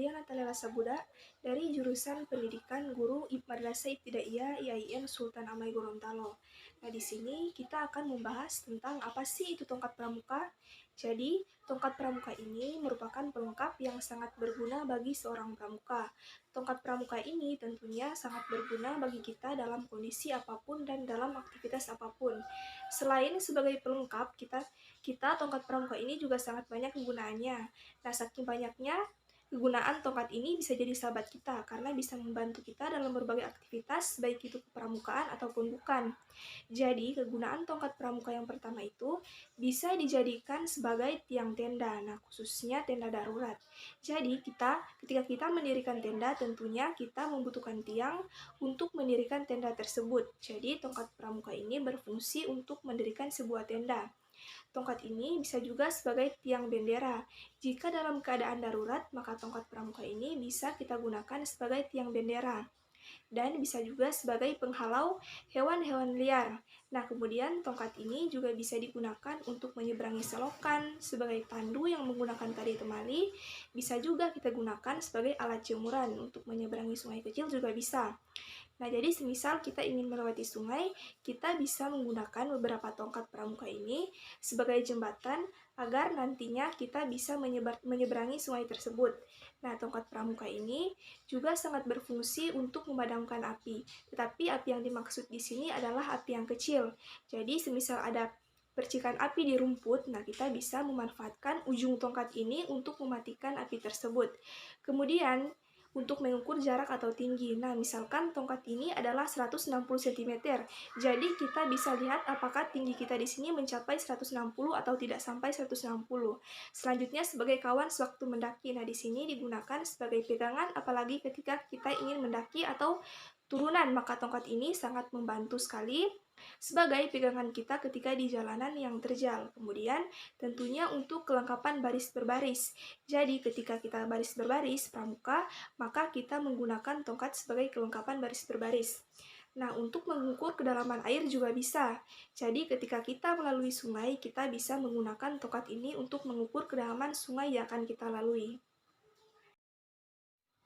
saya Natalia Lasabuda dari jurusan Pendidikan Guru Madrasah Ibtidaiyah IAIN Sultan Amai Gorontalo. Nah, di sini kita akan membahas tentang apa sih itu tongkat pramuka. Jadi, tongkat pramuka ini merupakan pelengkap yang sangat berguna bagi seorang pramuka. Tongkat pramuka ini tentunya sangat berguna bagi kita dalam kondisi apapun dan dalam aktivitas apapun. Selain sebagai pelengkap, kita tongkat pramuka ini juga sangat banyak kegunaannya. Nah, saking banyaknya kegunaan tongkat ini bisa jadi sahabat kita karena bisa membantu kita dalam berbagai aktivitas, baik itu kepramukaan ataupun bukan. Jadi, kegunaan tongkat pramuka yang pertama itu bisa dijadikan sebagai tiang tenda, nah khususnya tenda darurat. Jadi, ketika kita mendirikan tenda, tentunya kita membutuhkan tiang untuk mendirikan tenda tersebut. Jadi, tongkat pramuka ini berfungsi untuk mendirikan sebuah tenda. Tongkat ini bisa juga sebagai tiang bendera. Jika dalam keadaan darurat, maka tongkat pramuka ini bisa kita gunakan sebagai tiang bendera. Dan bisa juga sebagai penghalau hewan-hewan liar. Nah, kemudian tongkat ini juga bisa digunakan untuk menyeberangi selokan sebagai pandu yang menggunakan tali temali. Bisa juga kita gunakan sebagai alat jemuran untuk menyeberangi sungai kecil juga bisa. Nah, jadi semisal kita ingin melewati sungai, kita bisa menggunakan beberapa tongkat pramuka ini sebagai jembatan agar nantinya kita bisa menyeberangi sungai tersebut. Nah, tongkat pramuka ini juga sangat berfungsi untuk memadamkan api. Tetapi api yang dimaksud di sini adalah api yang kecil. Jadi, semisal ada percikan api di rumput, nah kita bisa memanfaatkan ujung tongkat ini untuk mematikan api tersebut. Kemudian, untuk mengukur jarak atau tinggi. Nah, misalkan tongkat ini adalah 160 cm. Jadi, kita bisa lihat apakah tinggi kita di sini mencapai 160 atau tidak sampai 160. Selanjutnya, sebagai kawan sewaktu mendaki. Nah, di sini digunakan sebagai pegangan apalagi ketika kita ingin mendaki atau turunan, maka tongkat ini sangat membantu sekali sebagai pegangan kita ketika di jalanan yang terjal. Kemudian, tentunya untuk kelengkapan baris berbaris. Jadi, ketika kita baris berbaris pramuka, maka kita menggunakan tongkat sebagai kelengkapan baris berbaris. Nah, untuk mengukur kedalaman air juga bisa. Jadi, ketika kita melalui sungai, kita bisa menggunakan tongkat ini untuk mengukur kedalaman sungai yang akan kita lalui.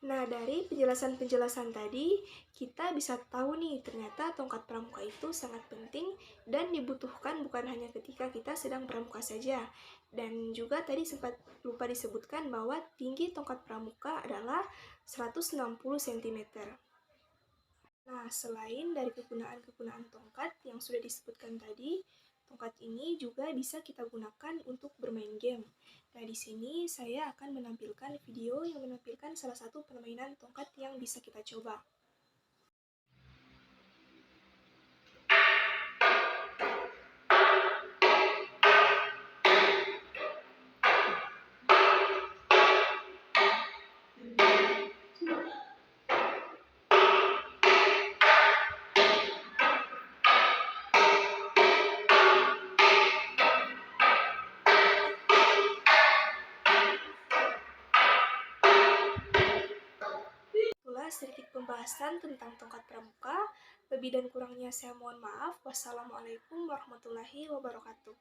Nah, dari penjelasan-penjelasan tadi, kita bisa tahu nih, ternyata tongkat pramuka itu sangat penting dan dibutuhkan bukan hanya ketika kita sedang pramuka saja. Dan juga tadi sempat lupa disebutkan bahwa tinggi tongkat pramuka adalah 160 cm. Nah, selain dari kegunaan-kegunaan tongkat yang sudah disebutkan tadi, tongkat ini juga bisa kita gunakan untuk bermain game. Nah, di sini saya akan menampilkan video yang menampilkan salah satu permainan tongkat yang bisa kita coba. Sedikit pembahasan tentang tongkat pramuka. Lebih dan kurangnya saya mohon maaf. Wassalamualaikum warahmatullahi wabarakatuh.